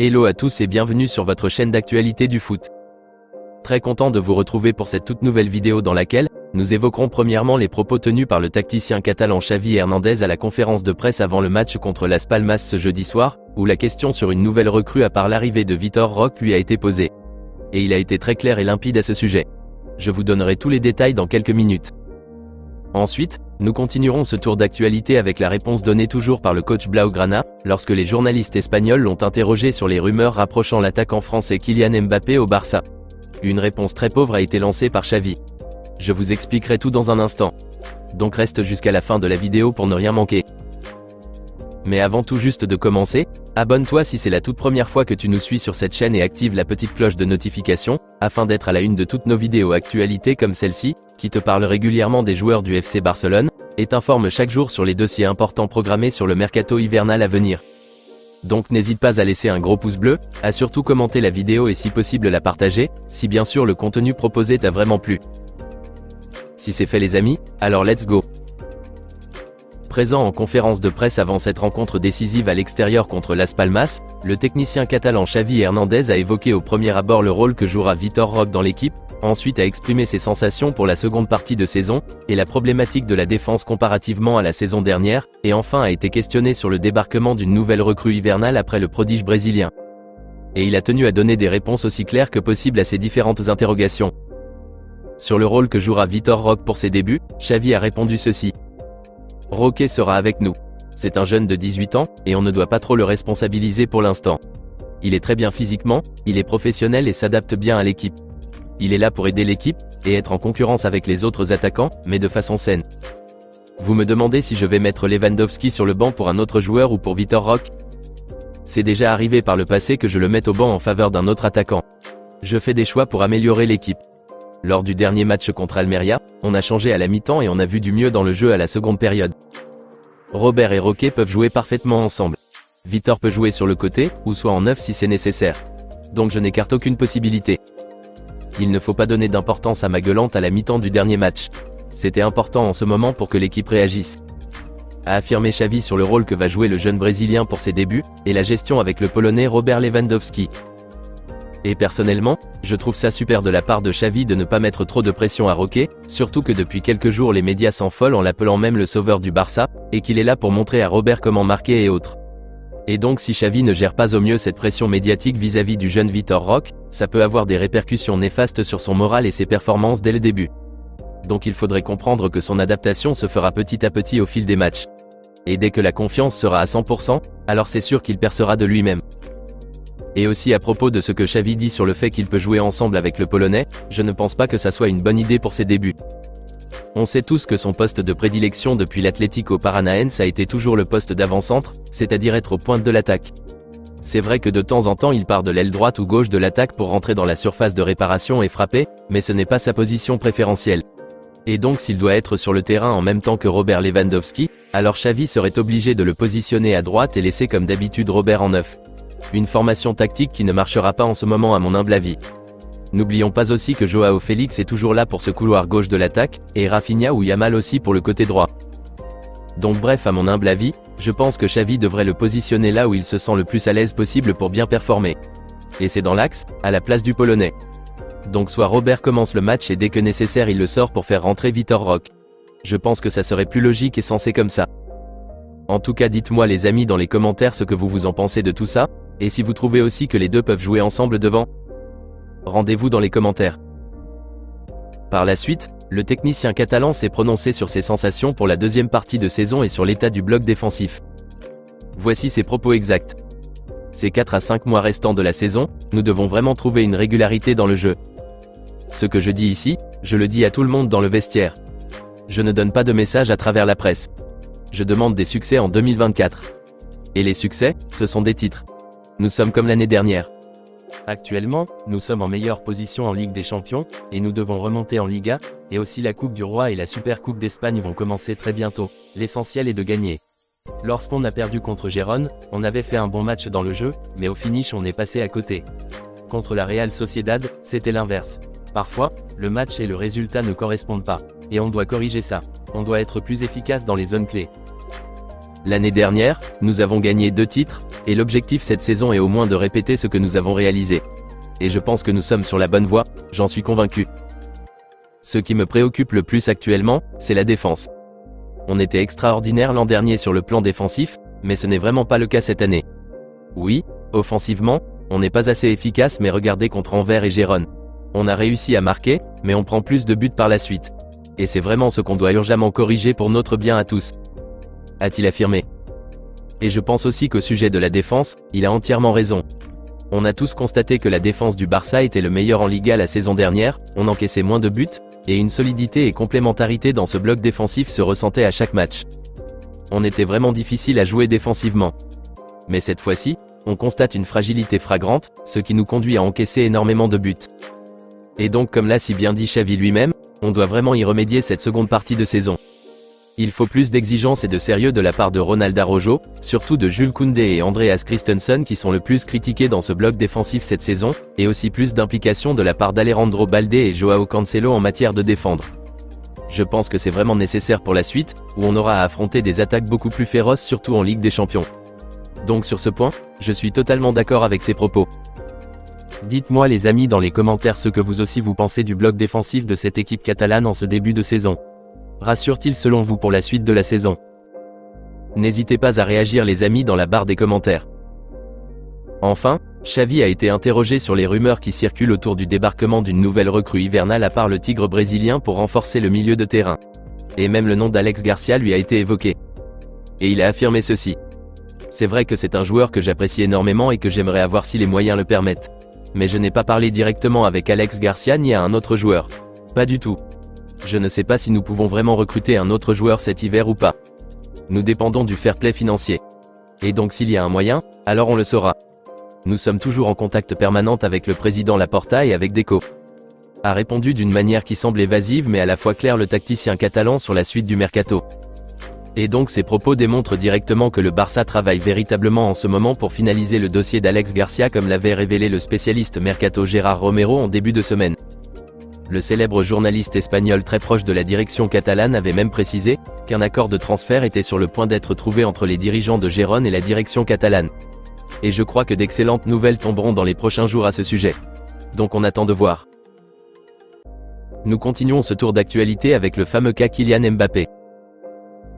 Hello à tous et bienvenue sur votre chaîne d'actualité du foot. Très content de vous retrouver pour cette toute nouvelle vidéo dans laquelle nous évoquerons premièrement les propos tenus par le tacticien catalan Xavi Hernandez à la conférence de presse avant le match contre Las Palmas ce jeudi soir, où la question sur une nouvelle recrue à part l'arrivée de Vitor Roque lui a été posée. Et il a été très clair et limpide à ce sujet. Je vous donnerai tous les détails dans quelques minutes. Ensuite, nous continuerons ce tour d'actualité avec la réponse donnée toujours par le coach Blaugrana, lorsque les journalistes espagnols l'ont interrogé sur les rumeurs rapprochant l'attaquant français Kylian Mbappé au Barça. Une réponse très pauvre a été lancée par Xavi. Je vous expliquerai tout dans un instant. Donc reste jusqu'à la fin de la vidéo pour ne rien manquer. Mais avant tout juste de commencer, abonne-toi si c'est la toute première fois que tu nous suis sur cette chaîne et active la petite cloche de notification, afin d'être à la une de toutes nos vidéos actualités comme celle-ci, qui te parle régulièrement des joueurs du FC Barcelone, et t'informe chaque jour sur les dossiers importants programmés sur le mercato hivernal à venir. Donc n'hésite pas à laisser un gros pouce bleu, à surtout commenter la vidéo et si possible la partager, si bien sûr le contenu proposé t'a vraiment plu. Si c'est fait les amis, alors let's go. Présent en conférence de presse avant cette rencontre décisive à l'extérieur contre Las Palmas, le technicien catalan Xavi Hernandez a évoqué au premier abord le rôle que jouera Vitor Roque dans l'équipe, ensuite a exprimé ses sensations pour la seconde partie de saison, et la problématique de la défense comparativement à la saison dernière, et enfin a été questionné sur le débarquement d'une nouvelle recrue hivernale après le prodige brésilien. Et il a tenu à donner des réponses aussi claires que possible à ces différentes interrogations. Sur le rôle que jouera Vitor Roque pour ses débuts, Xavi a répondu ceci. Roque sera avec nous. C'est un jeune de 18 ans, et on ne doit pas trop le responsabiliser pour l'instant. Il est très bien physiquement, il est professionnel et s'adapte bien à l'équipe. Il est là pour aider l'équipe, et être en concurrence avec les autres attaquants, mais de façon saine. Vous me demandez si je vais mettre Lewandowski sur le banc pour un autre joueur ou pour Vitor Roque? C'est déjà arrivé par le passé que je le mette au banc en faveur d'un autre attaquant. Je fais des choix pour améliorer l'équipe. Lors du dernier match contre Almeria, on a changé à la mi-temps et on a vu du mieux dans le jeu à la seconde période. Robert et Roque peuvent jouer parfaitement ensemble. Vitor peut jouer sur le côté, ou soit en neuf si c'est nécessaire. Donc je n'écarte aucune possibilité. Il ne faut pas donner d'importance à Maguelante à la mi-temps du dernier match. C'était important en ce moment pour que l'équipe réagisse. A affirmé Xavi sur le rôle que va jouer le jeune Brésilien pour ses débuts, et la gestion avec le Polonais Robert Lewandowski. Et personnellement, je trouve ça super de la part de Xavi de ne pas mettre trop de pression à Roque, surtout que depuis quelques jours les médias s'enfolent en l'appelant même le sauveur du Barça, et qu'il est là pour montrer à Robert comment marquer et autres. Et donc si Xavi ne gère pas au mieux cette pression médiatique vis-à-vis du jeune Vitor Roque, ça peut avoir des répercussions néfastes sur son moral et ses performances dès le début. Donc il faudrait comprendre que son adaptation se fera petit à petit au fil des matchs. Et dès que la confiance sera à 100%, alors c'est sûr qu'il percera de lui-même. Et aussi à propos de ce que Xavi dit sur le fait qu'il peut jouer ensemble avec le Polonais, je ne pense pas que ça soit une bonne idée pour ses débuts. On sait tous que son poste de prédilection depuis l'Atlético Paranaense a été toujours le poste d'avant-centre, c'est-à-dire être aux pointes de l'attaque. C'est vrai que de temps en temps il part de l'aile droite ou gauche de l'attaque pour rentrer dans la surface de réparation et frapper, mais ce n'est pas sa position préférentielle. Et donc s'il doit être sur le terrain en même temps que Robert Lewandowski, alors Xavi serait obligé de le positionner à droite et laisser comme d'habitude Robert en neuf. Une formation tactique qui ne marchera pas en ce moment à mon humble avis. N'oublions pas aussi que Joao Félix est toujours là pour ce couloir gauche de l'attaque, et Rafinha ou Yamal aussi pour le côté droit. Donc bref, à mon humble avis, je pense que Xavi devrait le positionner là où il se sent le plus à l'aise possible pour bien performer. Et c'est dans l'axe, à la place du Polonais. Donc soit Robert commence le match et dès que nécessaire il le sort pour faire rentrer Vitor Roque. Je pense que ça serait plus logique et sensé comme ça. En tout cas dites-moi les amis dans les commentaires ce que vous en pensez de tout ça, et si vous trouvez aussi que les deux peuvent jouer ensemble devant. Rendez-vous dans les commentaires. Par la suite, le technicien catalan s'est prononcé sur ses sensations pour la deuxième partie de saison et sur l'état du bloc défensif. Voici ses propos exacts. Ces 4 à 5 mois restants de la saison, nous devons vraiment trouver une régularité dans le jeu. Ce que je dis ici, je le dis à tout le monde dans le vestiaire. Je ne donne pas de message à travers la presse. Je demande des succès en 2024. Et les succès, ce sont des titres. Nous sommes comme l'année dernière. Actuellement, nous sommes en meilleure position en Ligue des Champions, et nous devons remonter en Liga, et aussi la Coupe du Roi et la Super Coupe d'Espagne vont commencer très bientôt. L'essentiel est de gagner. Lorsqu'on a perdu contre Gérone, on avait fait un bon match dans le jeu, mais au finish on est passé à côté. Contre la Real Sociedad, c'était l'inverse. Parfois, le match et le résultat ne correspondent pas, et on doit corriger ça. On doit être plus efficace dans les zones clés. L'année dernière, nous avons gagné 2 titres, et l'objectif cette saison est au moins de répéter ce que nous avons réalisé. Et je pense que nous sommes sur la bonne voie, j'en suis convaincu. Ce qui me préoccupe le plus actuellement, c'est la défense. On était extraordinaire l'an dernier sur le plan défensif, mais ce n'est vraiment pas le cas cette année. Oui, offensivement, on n'est pas assez efficace, mais regardez contre Anvers et Gérone. On a réussi à marquer, mais on prend plus de buts par la suite. Et c'est vraiment ce qu'on doit urgemment corriger pour notre bien à tous, a-t-il affirmé. Et je pense aussi qu'au sujet de la défense, il a entièrement raison. On a tous constaté que la défense du Barça était le meilleur en Liga la saison dernière, on encaissait moins de buts, et une solidité et complémentarité dans ce bloc défensif se ressentait à chaque match. On était vraiment difficile à jouer défensivement. Mais cette fois-ci, on constate une fragilité flagrante, ce qui nous conduit à encaisser énormément de buts. Et donc comme l'a si bien dit Xavi lui-même, on doit vraiment y remédier cette seconde partie de saison. Il faut plus d'exigence et de sérieux de la part de Ronald Araujo, surtout de Jules Koundé et Andreas Christensen qui sont le plus critiqués dans ce bloc défensif cette saison, et aussi plus d'implication de la part d'Alejandro Balde et Joao Cancelo en matière de défendre. Je pense que c'est vraiment nécessaire pour la suite, où on aura à affronter des attaques beaucoup plus féroces surtout en Ligue des Champions. Donc sur ce point, je suis totalement d'accord avec ces propos. Dites-moi les amis dans les commentaires ce que vous aussi vous pensez du bloc défensif de cette équipe catalane en ce début de saison. Rassure-t-il selon vous pour la suite de la saison? N'hésitez pas à réagir les amis dans la barre des commentaires. Enfin, Xavi a été interrogé sur les rumeurs qui circulent autour du débarquement d'une nouvelle recrue hivernale à part le Tigre brésilien pour renforcer le milieu de terrain. Et même le nom d'Alex Garcia lui a été évoqué. Et il a affirmé ceci. C'est vrai que c'est un joueur que j'apprécie énormément et que j'aimerais avoir si les moyens le permettent. Mais je n'ai pas parlé directement avec Alex Garcia ni à un autre joueur. Pas du tout. Je ne sais pas si nous pouvons vraiment recruter un autre joueur cet hiver ou pas. Nous dépendons du fair play financier. Et donc s'il y a un moyen, alors on le saura. Nous sommes toujours en contact permanent avec le président Laporta et avec Deco. A répondu d'une manière qui semble évasive mais à la fois claire le tacticien catalan sur la suite du mercato. Et donc ces propos démontrent directement que le Barça travaille véritablement en ce moment pour finaliser le dossier d'Alex Garcia comme l'avait révélé le spécialiste mercato Gérard Romero en début de semaine. Le célèbre journaliste espagnol très proche de la direction catalane avait même précisé qu'un accord de transfert était sur le point d'être trouvé entre les dirigeants de Gérone et la direction catalane. Et je crois que d'excellentes nouvelles tomberont dans les prochains jours à ce sujet. Donc on attend de voir. Nous continuons ce tour d'actualité avec le fameux cas Kylian Mbappé.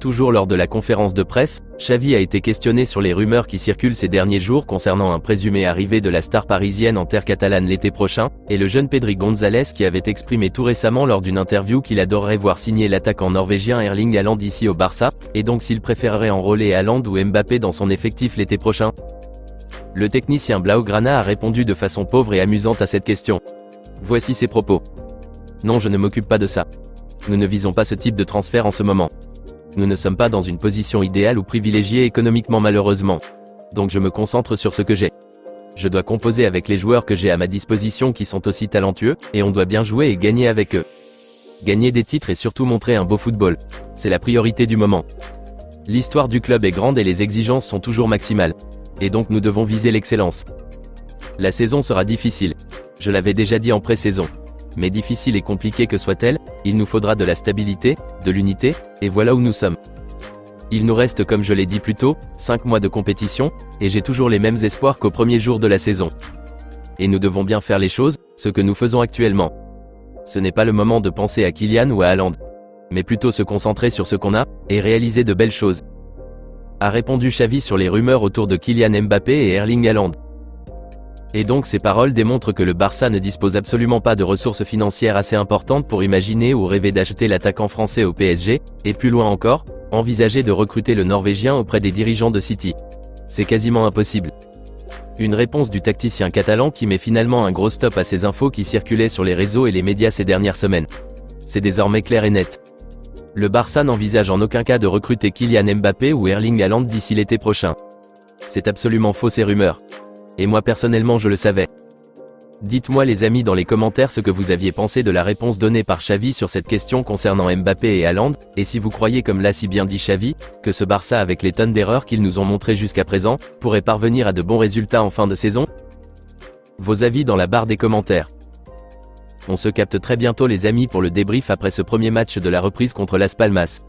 Toujours lors de la conférence de presse, Xavi a été questionné sur les rumeurs qui circulent ces derniers jours concernant un présumé arrivé de la star parisienne en terre catalane l'été prochain, et le jeune Pedri González qui avait exprimé tout récemment lors d'une interview qu'il adorerait voir signer l'attaquant norvégien Erling Haaland ici au Barça, et donc s'il préférerait enrôler Haaland ou Mbappé dans son effectif l'été prochain. Le technicien Blaugrana a répondu de façon pauvre et amusante à cette question. Voici ses propos. Non, je ne m'occupe pas de ça. Nous ne visons pas ce type de transfert en ce moment. Nous ne sommes pas dans une position idéale ou privilégiée économiquement malheureusement. Donc je me concentre sur ce que j'ai. Je dois composer avec les joueurs que j'ai à ma disposition qui sont aussi talentueux, et on doit bien jouer et gagner avec eux. Gagner des titres et surtout montrer un beau football. C'est la priorité du moment. L'histoire du club est grande et les exigences sont toujours maximales. Et donc nous devons viser l'excellence. La saison sera difficile. Je l'avais déjà dit en pré-saison. Mais difficile et compliquée que soit-elle, il nous faudra de la stabilité, de l'unité, et voilà où nous sommes. Il nous reste comme je l'ai dit plus tôt, 5 mois de compétition, et j'ai toujours les mêmes espoirs qu'au premier jour de la saison. Et nous devons bien faire les choses, ce que nous faisons actuellement. Ce n'est pas le moment de penser à Kylian ou à Haaland. Mais plutôt se concentrer sur ce qu'on a, et réaliser de belles choses. A répondu Xavi sur les rumeurs autour de Kylian Mbappé et Erling Haaland. Et donc ces paroles démontrent que le Barça ne dispose absolument pas de ressources financières assez importantes pour imaginer ou rêver d'acheter l'attaquant français au PSG, et plus loin encore, envisager de recruter le Norvégien auprès des dirigeants de City. C'est quasiment impossible. Une réponse du tacticien catalan qui met finalement un gros stop à ces infos qui circulaient sur les réseaux et les médias ces dernières semaines. C'est désormais clair et net. Le Barça n'envisage en aucun cas de recruter Kylian Mbappé ou Erling Haaland d'ici l'été prochain. C'est absolument faux ces rumeurs. Et moi personnellement je le savais. Dites-moi les amis dans les commentaires ce que vous aviez pensé de la réponse donnée par Xavi sur cette question concernant Mbappé et Haaland, et si vous croyez comme l'a si bien dit Xavi, que ce Barça avec les tonnes d'erreurs qu'ils nous ont montrées jusqu'à présent, pourrait parvenir à de bons résultats en fin de saison. Vos avis dans la barre des commentaires. On se capte très bientôt les amis pour le débrief après ce premier match de la reprise contre Las Palmas.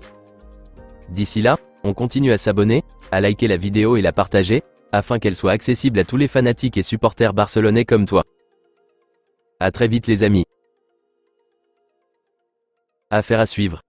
D'ici là, On continue à s'abonner, à liker la vidéo et la partager, afin qu'elle soit accessible à tous les fanatiques et supporters barcelonais comme toi. À très vite les amis. Affaire à suivre.